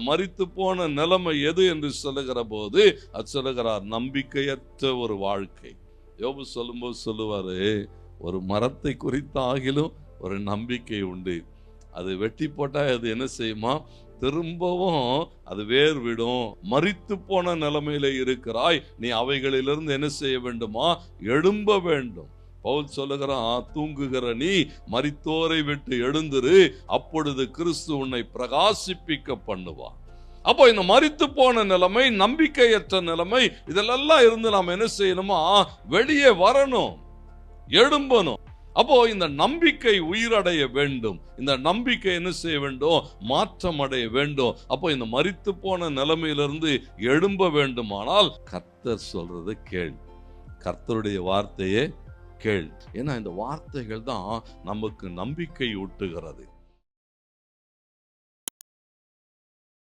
மரித்து போன நிலைமை எது என்று சொல்லுகிற போது அது சொல்லுகிறார் நம்பிக்கையற்ற ஒரு வாழ்க்கை. யோபு சொல்லும்போது சொல்லுவாரு, ஒரு மரத்தை குறித்து ஆகிலும் ஒரு நம்பிக்கை உண்டு, அது வெட்டி போட்டா அது என்ன செய்யுமா, திரும்பவும் அது வேர் விடும். மரித்து போன நிலைமையில இருக்கிறாய், நீ அவைகளிலிருந்து என்ன செய்ய வேண்டுமா, எழும்ப வேண்டும். பவுல் சொல்லுகிறான், தூங்குகிற நீ மரித்தோரை விட்டு எழுந்திரு, அப்பொழுது கிறிஸ்து உன்னை பிரகாசிப்பிக்க பண்ணுவார். அப்போ இந்த மரித்து போன நிலைமை, நம்பிக்கையற்ற நிலைமை, இதெல்லாம் இருந்து நாம் என்ன செய்யணுமா, வெளியே வரணும், எழும்பணும். அப்போ இந்த நம்பிக்கை உயிரடைய வேண்டும், இந்த நம்பிக்கை என்ன செய்ய வேண்டும், மாற்றம் அடைய வேண்டும். அப்போ இந்த மரித்து போன நிலைமையிலிருந்து எழும்ப வேண்டுமானால் கர்த்தர் சொல்றது கேள், கர்த்தருடைய வார்த்தையே கேள். ஏன்னா இந்த வார்த்தைகள் தான் நமக்கு நம்பிக்கை ஊட்டுகிறது.